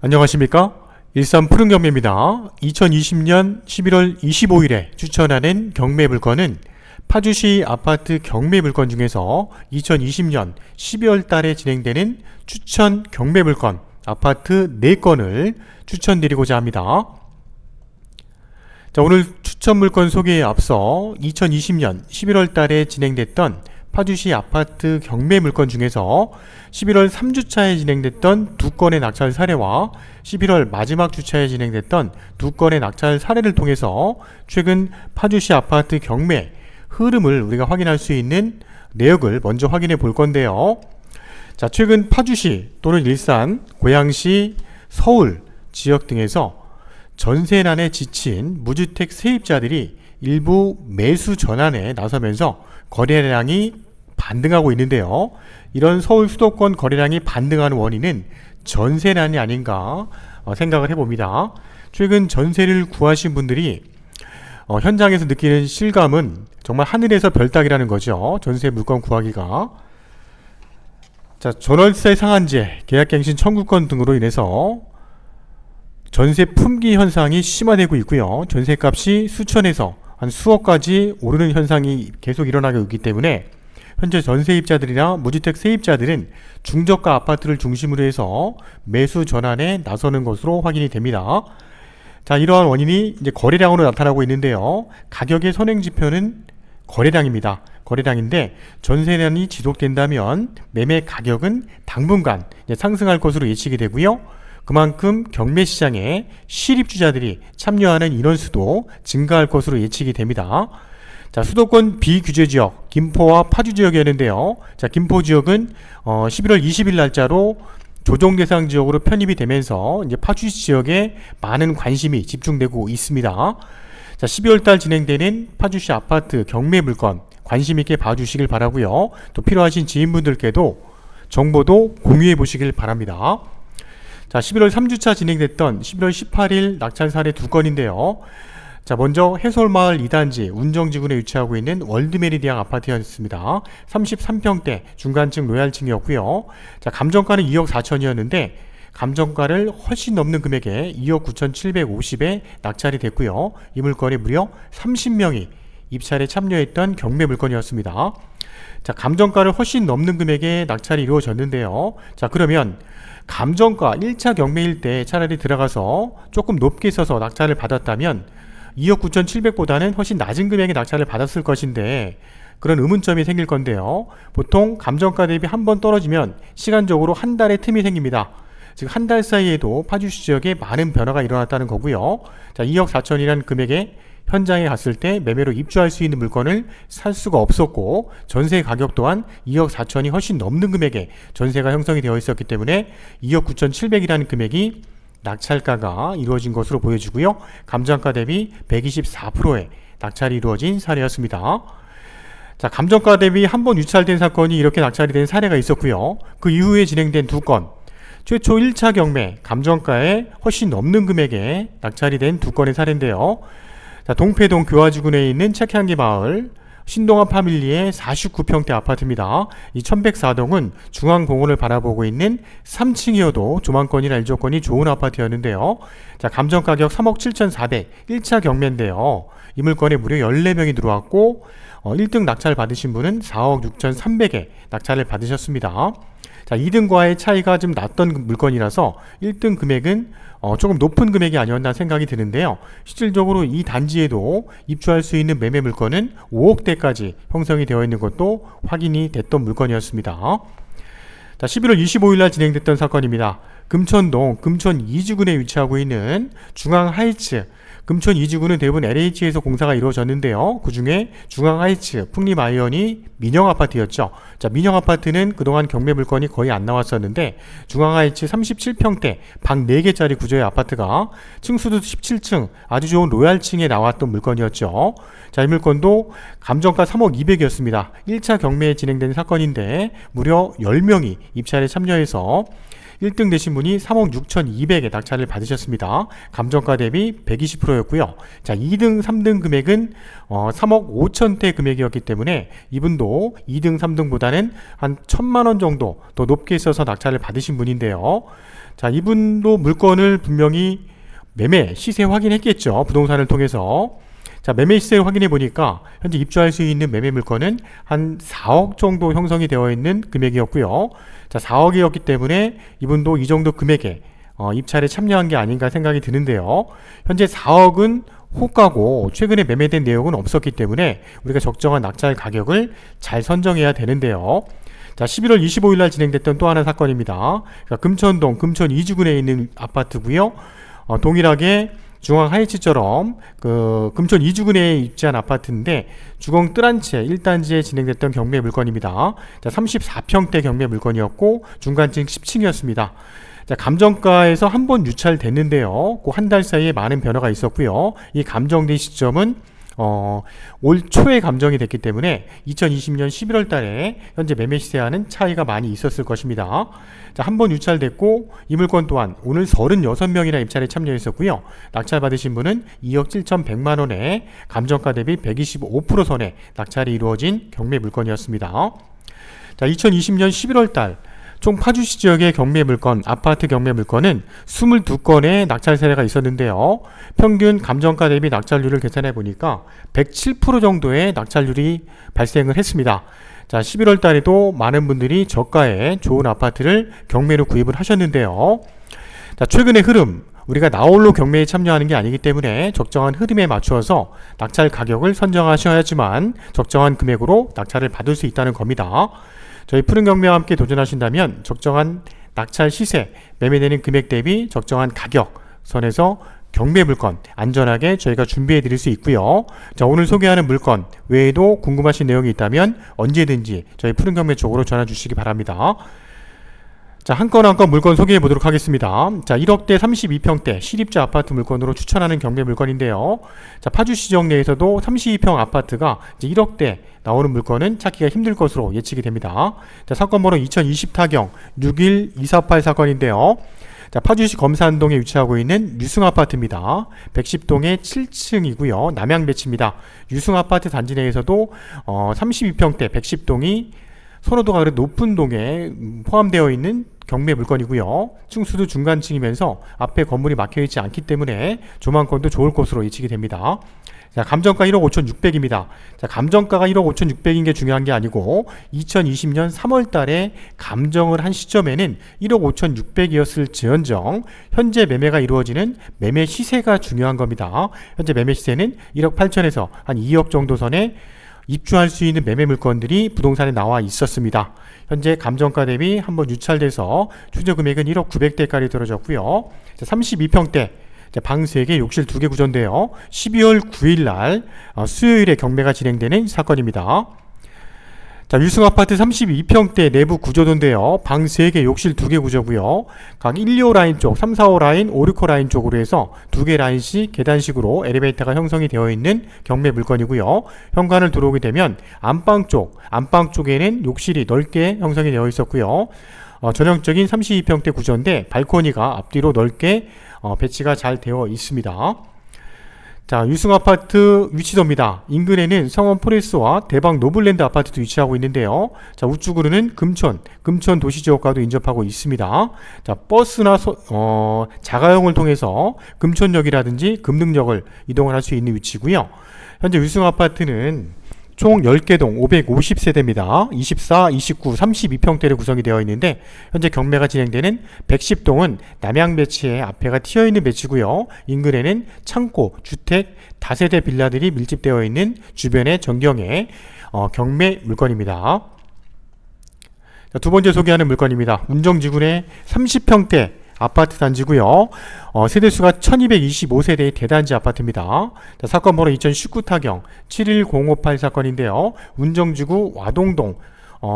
안녕하십니까? 일산 푸른경매입니다. 2020년 11월 25일에 추천하는 경매 물건은 파주시 아파트 경매 물건 중에서 2020년 12월 달에 진행되는 추천 경매 물건 아파트 4건을 추천드리고자 합니다. 자, 오늘 추천 물건 소개에 앞서 2020년 11월 달에 진행됐던 파주시 아파트 경매 물건 중에서 11월 3주차에 진행됐던 2건의 낙찰 사례와 11월 마지막 주차에 진행됐던 2건의 낙찰 사례를 통해서 최근 파주시 아파트 경매 흐름을 우리가 확인할 수 있는 내역을 먼저 확인해 볼 건데요. 자, 최근 파주시 또는 일산, 고양시, 서울 지역 등에서 전세난에 지친 무주택 세입자들이 일부 매수 전환에 나서면서 거래량이 반등하고 있는데요. 이런 서울 수도권 거래량이 반등하는 원인은 전세난이 아닌가 생각을 해봅니다. 최근 전세를 구하신 분들이 현장에서 느끼는 실감은 정말 하늘에서 별 따기라는 거죠. 전세 물건 구하기가. 자, 전월세 상한제, 계약갱신 청구권 등으로 인해서 전세 품귀 현상이 심화되고 있고요. 전세값이 수천에서 한 수억까지 오르는 현상이 계속 일어나고 있기 때문에 현재 전세입자들이나 무주택 세입자들은 중저가 아파트를 중심으로 해서 매수 전환에 나서는 것으로 확인이 됩니다. 자, 이러한 원인이 이제 거래량으로 나타나고 있는데요. 가격의 선행지표는 거래량입니다. 거래량인데 전세난이 지속된다면 매매 가격은 당분간 상승할 것으로 예측이 되고요. 그만큼 경매 시장에 실입주자들이 참여하는 인원수도 증가할 것으로 예측이 됩니다. 자, 수도권 비규제 지역 김포와 파주 지역이었는데요. 자, 김포 지역은 11월 20일 날짜로 조정 대상 지역으로 편입이 되면서 이제 파주 지역에 많은 관심이 집중되고 있습니다. 자, 12월 달 진행되는 파주시 아파트 경매 물건 관심 있게 봐주시길 바라고요. 또 필요하신 지인분들께도 정보도 공유해 보시길 바랍니다. 자, 11월 3주차 진행됐던 11월 18일 낙찰 사례 2건인데요. 자, 먼저 해솔마을 2단지 운정지구에 위치하고 있는 월드메리디앙 아파트였습니다. 33평대 중간층 로얄층이었고요. 자, 감정가는 2억 4천이었는데 감정가를 훨씬 넘는 금액에 2억 9,750에 낙찰이 됐고요. 이 물건에 무려 30명이 입찰에 참여했던 경매 물건이었습니다. 자, 감정가를 훨씬 넘는 금액에 낙찰이 이루어졌는데요. 자, 그러면 감정가 1차 경매일 때 차라리 들어가서 조금 높게 써서 낙찰을 받았다면 2억 9,700보다는 훨씬 낮은 금액의 낙찰을 받았을 것인데 그런 의문점이 생길 건데요. 보통 감정가 대비 한 번 떨어지면 시간적으로 한 달의 틈이 생깁니다. 즉 한 달 사이에도 파주시 지역에 많은 변화가 일어났다는 거고요. 자, 2억 4천이라는 금액에 현장에 갔을 때 매매로 입주할 수 있는 물건을 살 수가 없었고 전세 가격 또한 2억 4천이 훨씬 넘는 금액에 전세가 형성이 되어 있었기 때문에 2억 9,700이라는 금액이 낙찰가가 이루어진 것으로 보여지고요. 감정가 대비 124%의 낙찰이 이루어진 사례였습니다. 자, 감정가 대비 한 번 유찰된 사건이 이렇게 낙찰이 된 사례가 있었고요. 그 이후에 진행된 2건, 최초 1차 경매 감정가에 훨씬 넘는 금액에 낙찰이 된 2건의 사례인데요. 자, 동패동 교화지구내에 있는 책향기 마을 신동아 파밀리의 49평대 아파트입니다. 이 1104동은 중앙공원을 바라보고 있는 3층이어도 조망권이나 일조권이 좋은 아파트였는데요. 자, 감정가격 3억 7,400 1차 경매인데요. 이 물건에 무려 14명이 들어왔고 1등 낙찰 받으신 분은 4억 6,300에 낙찰을 받으셨습니다. 자, 2등과의 차이가 좀 났던 물건이라서 1등 금액은 조금 높은 금액이 아니었나 생각이 드는데요. 실질적으로 이 단지에도 입주할 수 있는 매매 물건은 5억대까지 형성이 되어 있는 것도 확인이 됐던 물건이었습니다. 자, 11월 25일 날 진행됐던 사건입니다. 금천동 금천 2지구에 위치하고 있는 중앙 하이츠. 금천 2지구는 대부분 LH에서 공사가 이루어졌는데요. 그 중에 중앙 하이츠, 풍림 아이언이 민영 아파트였죠. 자, 민영 아파트는 그동안 경매 물건이 거의 안 나왔었는데 중앙 하이츠 37평대 방 4개짜리 구조의 아파트가 층수도 17층 아주 좋은 로얄층에 나왔던 물건이었죠. 자, 이 물건도 감정가 3억 200이었습니다. 1차 경매에 진행된 사건인데 무려 10명이 입찰에 참여해서 1등 되신 분이 3억 6,200에 낙찰을 받으셨습니다. 감정가 대비 120%였고요. 자, 2등, 3등 금액은 3억 5천대 금액이었기 때문에 이분도 2등, 3등보다는 한 1,000만원 정도 더 높게 있어서 낙찰을 받으신 분인데요. 자, 이분도 물건을 분명히 매매 시세 확인했겠죠. 부동산을 통해서. 자, 매매 시세를 확인해 보니까 현재 입주할 수 있는 매매 물건은 한 4억 정도 형성이 되어 있는 금액이었고요. 자, 4억이었기 때문에 이분도 이 정도 금액에 입찰에 참여한 게 아닌가 생각이 드는데요. 현재 4억은 호가고 최근에 매매된 내용은 없었기 때문에 우리가 적정한 낙찰 가격을 잘 선정해야 되는데요. 자, 11월 25일 날 진행됐던 또 하나 사건입니다. 그러니까 금천동 금천 2주군에 있는 아파트고요. 동일하게 중앙 하이츠처럼 그 금천 2주군에 입지한 아파트인데 주공 뜰 한 채 1단지에 진행됐던 경매 물건입니다. 자, 34평대 경매 물건이었고 중간층 10층이었습니다. 자, 감정가에서 한 번 유찰됐는데요. 그 한 달 사이에 많은 변화가 있었고요. 이 감정된 시점은 올 초에 감정이 됐기 때문에 2020년 11월 달에 현재 매매 시세와는 차이가 많이 있었을 것입니다. 자, 한 번 유찰됐고 이 물건 또한 오늘 36명이나 입찰에 참여했었고요. 낙찰 받으신 분은 2억 7,100만원에 감정가 대비 125% 선에 낙찰이 이루어진 경매 물건이었습니다. 자, 2020년 11월 달 총 파주시 지역의 경매 물건, 아파트 경매 물건은 22건의 낙찰 사례가 있었는데요. 평균 감정가 대비 낙찰률을 계산해 보니까 107% 정도의 낙찰률이 발생을 했습니다. 자, 11월 달에도 많은 분들이 저가에 좋은 아파트를 경매로 구입을 하셨는데요. 자, 최근의 흐름, 우리가 나홀로 경매에 참여하는 게 아니기 때문에 적정한 흐름에 맞추어서 낙찰 가격을 선정하셔야지만 적정한 금액으로 낙찰을 받을 수 있다는 겁니다. 저희 푸른 경매와 함께 도전하신다면 적정한 낙찰 시세, 매매되는 금액 대비 적정한 가격 선에서 경매 물건 안전하게 저희가 준비해 드릴 수 있고요. 자, 오늘 소개하는 물건 외에도 궁금하신 내용이 있다면 언제든지 저희 푸른 경매 쪽으로 전화 주시기 바랍니다. 자, 한 건 한 건 물건 소개해 보도록 하겠습니다. 자, 1억대 32평대 실입자 아파트 물건으로 추천하는 경매 물건인데요. 자, 파주시 지역 내에서도 32평 아파트가 이제 1억대 나오는 물건은 찾기가 힘들 것으로 예측이 됩니다. 자, 사건 번호 2020타경 61248 사건인데요. 자, 파주시 검산동에 위치하고 있는 유승아파트입니다. 110동의 7층이고요. 남양배치입니다. 유승아파트 단지 내에서도 32평대 110동이 선호도가 그래도 높은 동에 포함되어 있는 경매 물건이고요. 층수도 중간층이면서 앞에 건물이 막혀있지 않기 때문에 조망권도 좋을 것으로 예측이 됩니다. 자, 감정가 1억 5,600입니다. 자, 감정가가 1억 5,600인 게 중요한 게 아니고 2020년 3월 달에 감정을 한 시점에는 1억 5,600이었을 지언정 현재 매매가 이루어지는 매매 시세가 중요한 겁니다. 현재 매매 시세는 1억 8천에서 한 2억 정도 선에 입주할 수 있는 매매 물건들이 부동산에 나와 있었습니다. 현재 감정가 대비 한번 유찰돼서 추정 금액은 1억 900대까지 떨어졌고요. 32평대 방 3개, 욕실 2개 구조인데요. 12월 9일 날 수요일에 경매가 진행되는 사건입니다. 자, 유승아파트 32평대 내부 구조도인데요. 방 3개, 욕실 2개 구조고요. 각 1, 2호 라인 쪽, 3, 4호 라인, 5, 6호 라인 쪽으로 해서 2개 라인씩 계단식으로 엘리베이터가 형성이 되어 있는 경매 물건이고요. 현관을 들어오게 되면 안방 쪽에는 욕실이 넓게 형성이 되어 있었고요. 전형적인 32평대 구조인데 발코니가 앞뒤로 넓게 배치가 잘 되어 있습니다. 자, 유승아파트 위치도입니다. 인근에는 성원 포레스와 대박 노블랜드 아파트도 위치하고 있는데요. 자, 우측으로는 금천 도시지역과도 인접하고 있습니다. 자, 버스나 자가용을 통해서 금천역이라든지 금능역을 이동을 할 수 있는 위치고요. 현재 유승아파트는 총 10개 동 550세대입니다. 24, 29, 32평대로 구성이 되어 있는데 현재 경매가 진행되는 110동은 남양배치에 앞에가 튀어있는 배치고요. 인근에는 창고, 주택, 다세대 빌라들이 밀집되어 있는 주변의 전경의 경매 물건입니다. 자, 두 번째 소개하는 물건입니다. 운정지구의 30평대 아파트 단지고요. 세대수가 1225세대의 대단지 아파트입니다. 자, 사건 번호 2019타경 71058 사건인데요. 운정지구 와동동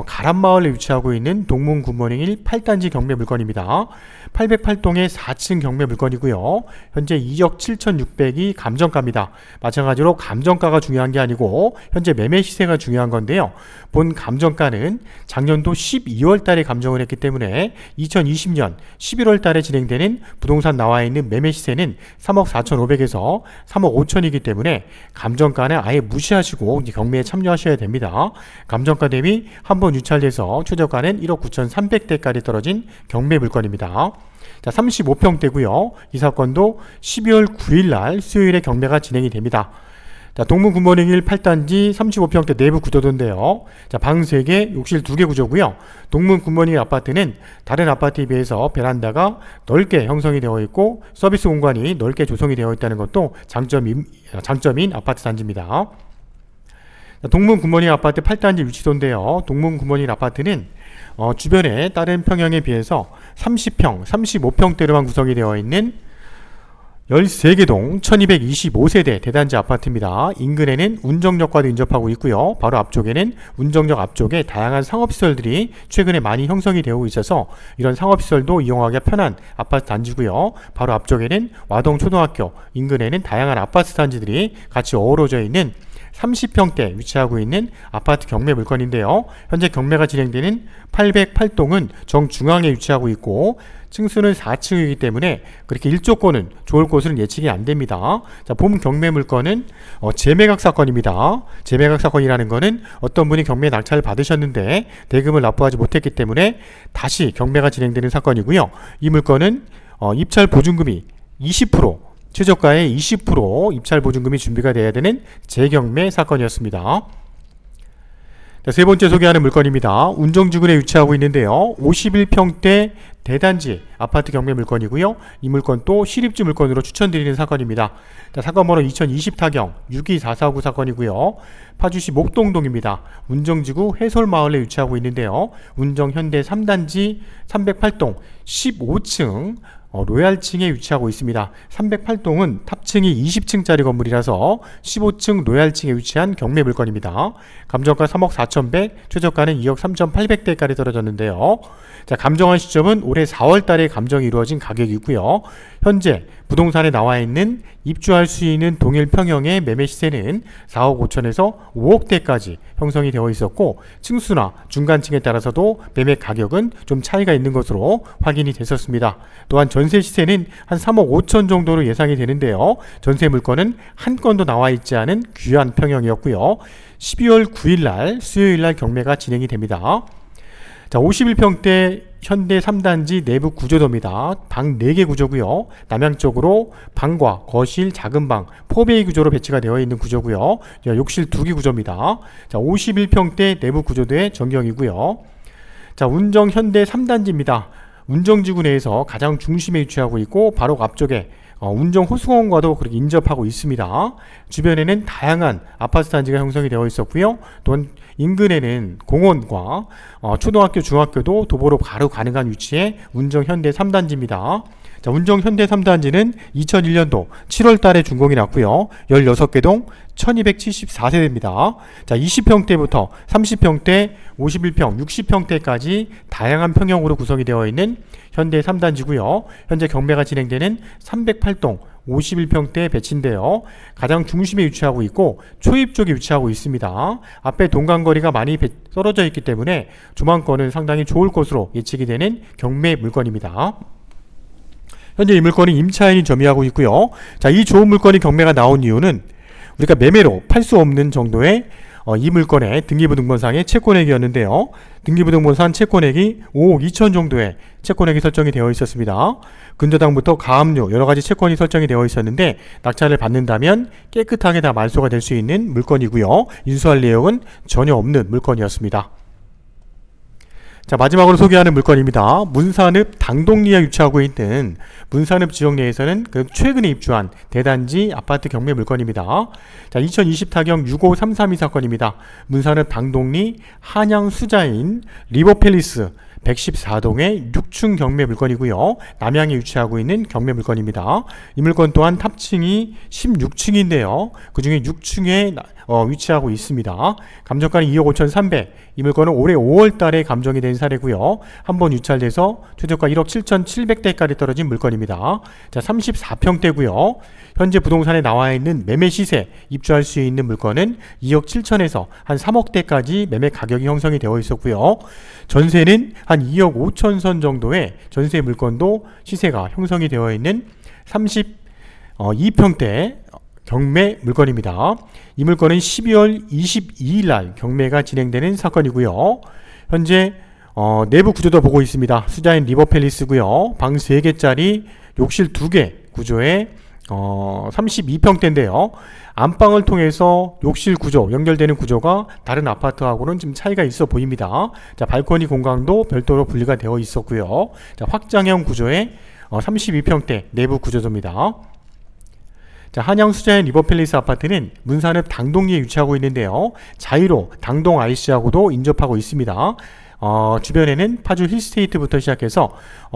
가람마을에 위치하고 있는 동문 굿모닝 1 8단지 경매 물건입니다. 808동의 4층 경매 물건이고요. 현재 2억 7,600이 감정가입니다. 마찬가지로 감정가가 중요한 게 아니고 현재 매매 시세가 중요한 건데요. 본 감정가는 작년도 12월 달에 감정을 했기 때문에 2020년 11월 달에 진행되는 부동산 나와 있는 매매 시세는 3억 4,500에서 3억 5천이기 때문에 감정가는 아예 무시하시고 경매에 참여하셔야 됩니다. 감정가 대비 한번 유찰돼서 최저가는 1억 9,300대까지 떨어진 경매 물건입니다. 자, 35평대고요. 이 사건도 12월 9일 날 수요일에 경매가 진행이 됩니다. 자, 동문 굿모닝 1 8단지 35평대 내부 구조도인데요. 자, 방 3개, 욕실 2개 구조고요. 동문 굿모닝 아파트는 다른 아파트에 비해서 베란다가 넓게 형성이 되어 있고 서비스 공간이 넓게 조성이 되어 있다는 것도 장점인 아파트 단지입니다. 동문 굿모닝 아파트 8단지 위치도인데요. 동문 굿모닝 아파트는 주변에 다른 평형에 비해서 30평, 35평대로만 구성이 되어 있는 13개 동 1225세대 대단지 아파트입니다. 인근에는 운정역과도 인접하고 있고요. 바로 앞쪽에는 운정역 앞쪽에 다양한 상업시설들이 최근에 많이 형성이 되어 있어서 이런 상업시설도 이용하기가 편한 아파트 단지고요. 바로 앞쪽에는 와동초등학교, 인근에는 다양한 아파트 단지들이 같이 어우러져 있는 30평대 위치하고 있는 아파트 경매 물건인데요. 현재 경매가 진행되는 808동은 정중앙에 위치하고 있고 층수는 4층이기 때문에 그렇게 일조권은 좋을 곳은 예측이 안 됩니다. 자, 본 경매 물건은 재매각 사건입니다. 재매각 사건이라는 것은 어떤 분이 경매 낙찰을 받으셨는데 대금을 납부하지 못했기 때문에 다시 경매가 진행되는 사건이고요. 이 물건은 입찰 보증금이 20%, 최저가의 20% 입찰 보증금이 준비가 돼야 되는 재경매 사건이었습니다. 자, 세 번째 소개하는 물건입니다. 운정지구에 위치하고 있는데요. 51평대 대단지 아파트 경매 물건이고요. 이 물건도 시립지 물건으로 추천드리는 사건입니다. 자, 사건 번호 2020 타경 62449 사건이고요. 파주시 목동동입니다. 운정지구 해솔마을에 위치하고 있는데요. 운정현대 3단지 308동 15층 로얄층에 위치하고 있습니다. 308동은 탑층이 20층짜리 건물이라서 15층 로얄층에 위치한 경매 물건입니다. 감정가 3억 4,100, 최저가는 2억 3,800대까지 떨어졌는데요. 자, 감정한 시점은 올해 4월 달에 감정이 이루어진 가격이고요. 현재 부동산에 나와 있는 입주할 수 있는 동일 평형의 매매 시세는 4억 5천에서 5억대까지 형성이 되어 있었고 층수나 중간층에 따라서도 매매 가격은 좀 차이가 있는 것으로 확인이 됐었습니다. 또한 전세 시세는 한 3억 5천 정도로 예상이 되는데요. 전세 물건은 한 건도 나와 있지 않은 귀한 평형이었고요. 12월 9일 날 수요일 날 경매가 진행이 됩니다. 자, 51평대 현대 3단지 내부 구조도입니다. 방 4개 구조고요. 남향쪽으로 방과 거실, 작은 방, 4베이 구조로 배치가 되어 있는 구조고요. 욕실 2개 구조입니다. 자, 51평대 내부 구조도의 전경이고요. 자, 운정 현대 3단지입니다. 운정지구 내에서 가장 중심에 위치하고 있고 바로 앞쪽에 운정 호수공원과도 그렇게 인접하고 있습니다. 주변에는 다양한 아파트 단지가 형성이 되어 있었고요. 또한 인근에는 공원과 초등학교, 중학교도 도보로 바로 가능한 위치에 운정 현대 3단지입니다. 자, 운정 현대 3단지는 2001년도 7월 달에 준공이 났고요. 16개 동 1274세대입니다. 자, 20평대부터 30평대, 51평, 60평대까지 다양한 평형으로 구성이 되어 있는 현대 3단지고요. 현재 경매가 진행되는 308동 51평대 배치인데요. 가장 중심에 위치하고 있고 초입 쪽에 위치하고 있습니다. 앞에 동간거리가 많이 떨어져 있기 때문에 조망권은 상당히 좋을 것으로 예측이 되는 경매 물건입니다. 현재 이 물건은 임차인이 점유하고 있고요. 자, 이 좋은 물건이 경매가 나온 이유는 우리가 매매로 팔 수 없는 정도의 이 물건의 등기부등본상의 채권액이었는데요. 등기부등본상 채권액이 5억 2천 정도의 채권액이 설정이 되어 있었습니다. 근저당부터 가압류 여러가지 채권이 설정이 되어 있었는데 낙찰을 받는다면 깨끗하게 다 말소가 될 수 있는 물건이고요. 인수할 내역은 전혀 없는 물건이었습니다. 자, 마지막으로 소개하는 물건입니다. 문산읍 당동리에 위치하고 있는 문산읍 지역 내에서는 최근에 입주한 대단지 아파트 경매 물건입니다. 자, 2020 타경 65332 사건입니다. 문산읍 당동리 한양 수자인 리버팰리스 114동의 6층 경매 물건이고요. 남양에 위치하고 있는 경매 물건입니다. 이 물건 또한 탑층이 16층인데요. 그 중에 6층에 위치하고 있습니다. 감정가는 2억 5,300. 이 물건은 올해 5월 달에 감정이 된 사례고요. 한번 유찰돼서 최저가 1억 7,700대까지 떨어진 물건입니다. 자, 34평대고요. 현재 부동산에 나와 있는 매매 시세 입주할 수 있는 물건은 2억 7천에서 한 3억대까지 매매 가격이 형성이 되어 있었고요. 전세는 한 2억 5천 선 정도의 전세 물건도 시세가 형성이 되어 있는 32평대 경매 물건입니다. 이 물건은 12월 22일 날 경매가 진행되는 사건이고요. 현재 내부 구조도 보고 있습니다. 수자인 리버팰리스고요. 방 3개짜리 욕실 2개 구조의 32평대인데요. 안방을 통해서 욕실 구조, 연결되는 구조가 다른 아파트하고는 좀 차이가 있어 보입니다. 자, 발코니 공간도 별도로 분리가 되어 있었고요. 자, 확장형 구조의 32평대 내부 구조입니다. 자, 한양 수자인 리버팰리스 아파트는 문산읍 당동리에 위치하고 있는데요. 자이로 당동 IC하고도 인접하고 있습니다. 주변에는 파주 힐스테이트부터 시작해서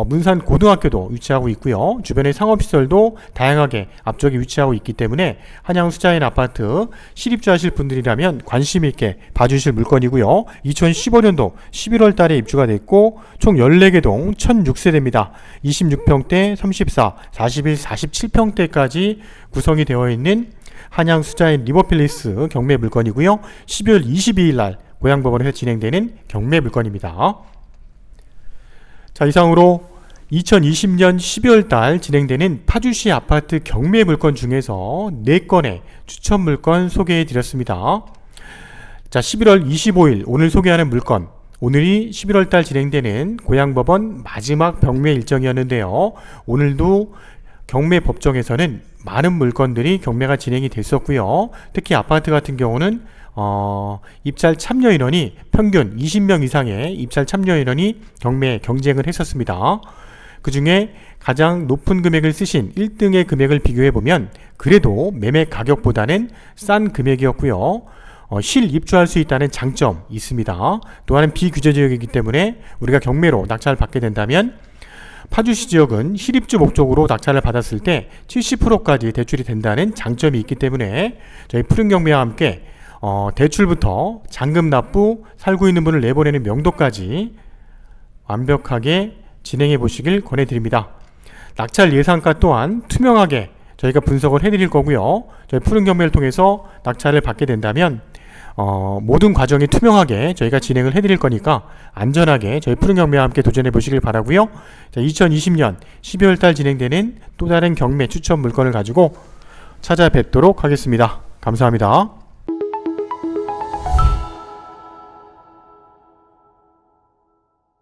문산 고등학교도 위치하고 있고요. 주변의 상업시설도 다양하게 앞쪽에 위치하고 있기 때문에 한양 수자인 아파트 실입주하실 분들이라면 관심 있게 봐주실 물건이고요. 2015년도 11월 달에 입주가 됐고 총 14개 동 1006세대입니다. 26평대, 34, 41, 47평대까지 구성이 되어 있는 한양 수자인 리버팰리스 경매 물건이고요. 12월 22일 날 고양법원에서 진행되는 경매 물건입니다. 자, 이상으로 2020년 12월 달 진행되는 파주시 아파트 경매 물건 중에서 4건의 추천 물건 소개해 드렸습니다. 자, 11월 25일 오늘 소개하는 물건, 오늘이 11월 달 진행되는 고양법원 마지막 경매 일정이었는데요. 오늘도 경매 법정에서는 많은 물건들이 경매가 진행이 됐었고요. 특히 아파트 같은 경우는 입찰 참여 인원이 평균 20명 이상의 입찰 참여 인원이 경매에 경쟁을 했었습니다. 그 중에 가장 높은 금액을 쓰신 1등의 금액을 비교해보면 그래도 매매 가격보다는 싼 금액이었고요. 실입주할 수 있다는 장점이 있습니다. 또한 비규제 지역이기 때문에 우리가 경매로 낙찰을 받게 된다면 파주시 지역은 실입주 목적으로 낙찰을 받았을 때 70%까지 대출이 된다는 장점이 있기 때문에 저희 푸른 경매와 함께 대출부터 잔금 납부, 살고 있는 분을 내보내는 명도까지 완벽하게 진행해 보시길 권해드립니다. 낙찰 예상가 또한 투명하게 저희가 분석을 해드릴 거고요. 저희 푸른 경매를 통해서 낙찰을 받게 된다면 모든 과정이 투명하게 저희가 진행을 해드릴 거니까 안전하게 저희 푸른 경매와 함께 도전해 보시길 바라고요. 자, 2020년 12월 달 진행되는 또 다른 경매 추천 물건을 가지고 찾아뵙도록 하겠습니다. 감사합니다.